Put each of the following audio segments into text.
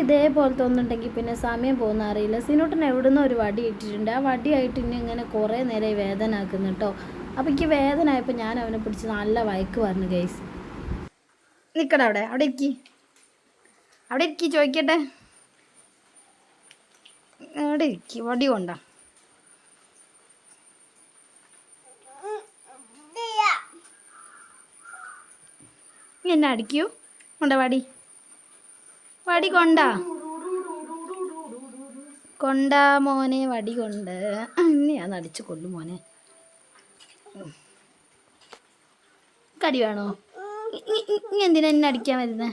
ഇതേപോലത്തെ ഒന്നുണ്ടെങ്കിൽ പിന്നെ സമയം പോകുന്ന അറിയില്ല. സിനൂട്ടൻ എവിടുന്ന് ഒരു വടി ഇട്ടിട്ടുണ്ട്. ആ വടിയായിട്ട് ഇനി ഇങ്ങനെ കുറേ നേരം വേദന ആക്കുന്നു കേട്ടോ. അപ്പോൾ എനിക്ക് വേദന ആയപ്പോൾ ഞാൻ അവനെ പിടിച്ച് നല്ല വഴക്ക് പറഞ്ഞു ഗൈസ്. നിൽക്കട അവിടെ ഇരിക്കി ചോദിക്കട്ടെ. അവിടെ ഇരിക്കി വടി കൊണ്ടാ എന്നെ അടിക്കൂ. കൊണ്ട വടി കൊണ്ടാ മോനെ, വടി കൊണ്ട് ഞാൻ അടിച്ചു കൊല്ലും മോനെ. കടി വേണോ? എന്തിനാ എന്നെ അടിക്കാൻ വരുന്നേ?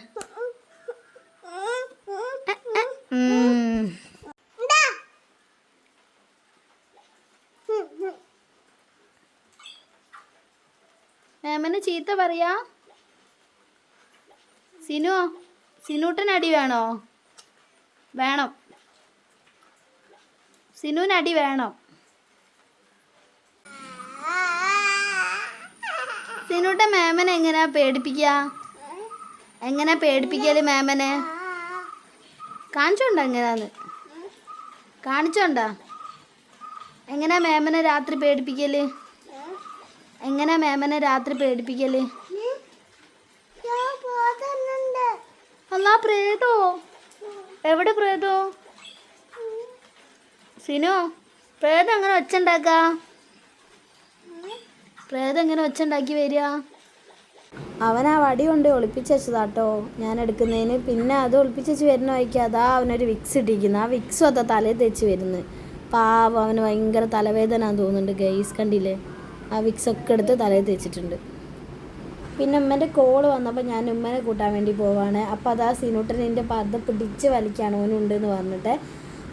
മേമന് ചീത്ത പറയാ? സിനൂട്ടൻ അടി വേണോ? വേണം. സിനുവിന് അടി വേണം. സിനൂട്ടൻ മേമനെ എങ്ങനെയാ പേടിപ്പിക്കുക? എങ്ങനെയാ പേടിപ്പിക്കല് മേമനെ? കാണിച്ചോണ്ട എങ്ങനെയാന്ന്? കാണിച്ചോണ്ടാ എങ്ങനെയാ മേമനെ രാത്രി പേടിപ്പിക്കല്? എങ്ങനെയാ മേമനെ രാത്രി പേടിപ്പിക്കല്? അല്ലാ, പ്രേതോ? എവിടെ പ്രേതോ? സിനു, പ്രേതം എങ്ങനെ ഒച്ചുണ്ടാക്ക? പ്രേതം എങ്ങനെ ഒച്ചുണ്ടാക്കി വരിക? അവൻ ആ വടി കൊണ്ട് ഒളിപ്പിച്ച് വെച്ചതാട്ടോ ഞാൻ എടുക്കുന്നതിന്. പിന്നെ അത് ഒളിപ്പിച്ച് വെച്ച് വരുന്ന വഴിക്ക് അതാ അവനൊരു വിക്സ് ഇട്ടിരിക്കുന്നു. ആ വിക്സും അതാ തലയിൽ തേച്ച് വരുന്നത്. പാവം, അവന് ഭയങ്കര തലവേദന തോന്നുന്നുണ്ട് ഗൈസ്. കണ്ടില്ലേ, ആ വിക്സൊക്കെ എടുത്ത് തലയിൽ തേച്ചിട്ടുണ്ട്. പിന്നെ ഉമ്മൻ്റെ കോള് വന്നപ്പോൾ ഞാൻ ഉമ്മനെ കൂട്ടാൻ വേണ്ടി പോവാണ്. അപ്പോൾ അതാ സിനൂട്ടനിൻ്റെ പർദ്ദ പിടിച്ച് വലിക്കാണ് ഓനുണ്ടെന്ന് പറഞ്ഞിട്ട്.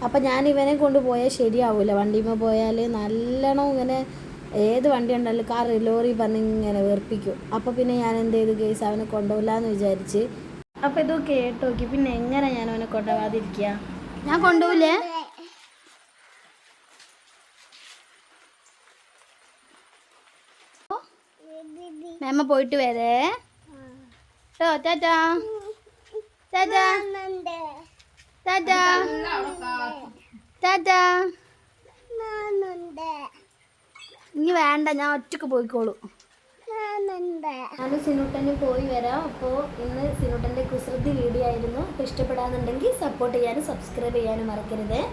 അപ്പം ഞാൻ ഇവനെ കൊണ്ടുപോയാൽ ശരിയാവില്ല. വണ്ടിയിൽ പോയാൽ നല്ലോണം ഇങ്ങനെ ഏത് വണ്ടി ഉണ്ടല്ലോ, കാർ, ലോറി പറഞ്ഞ് ഇങ്ങനെ വെറുപ്പിക്കും. അപ്പോൾ പിന്നെ ഞാൻ എന്ത് ചെയ്തു കേസ്, അവനെ കൊണ്ടുപോകില്ല എന്ന് വിചാരിച്ച്. അപ്പോൾ ഇത് കേട്ട് നോക്കി. പിന്നെ എങ്ങനെ ഞാൻ അവനെ കൊണ്ടുപോകാതിരിക്കുക? ഞാൻ കൊണ്ടുപോകില്ലേ? മേമ പോയിട്ട് വരേ കേട്ടോ. ടാറ്റാ ടാറ്റാ ടാറ്റാ ടാറ്റാ. ഇനി വേണ്ട, ഞാൻ ഒറ്റക്ക് പോയിക്കോളൂ. ഞാൻ സിനൂട്ടന് പോയി വരാം. അപ്പോൾ ഇന്ന് സിനൂട്ടൻ്റെ കുസൃതി വീഡിയോ ആയിരുന്നു. അപ്പോൾ ഇഷ്ടപ്പെടാന്നുണ്ടെങ്കിൽ സപ്പോർട്ട് ചെയ്യാനും സബ്സ്ക്രൈബ് ചെയ്യാനും മറക്കരുത്.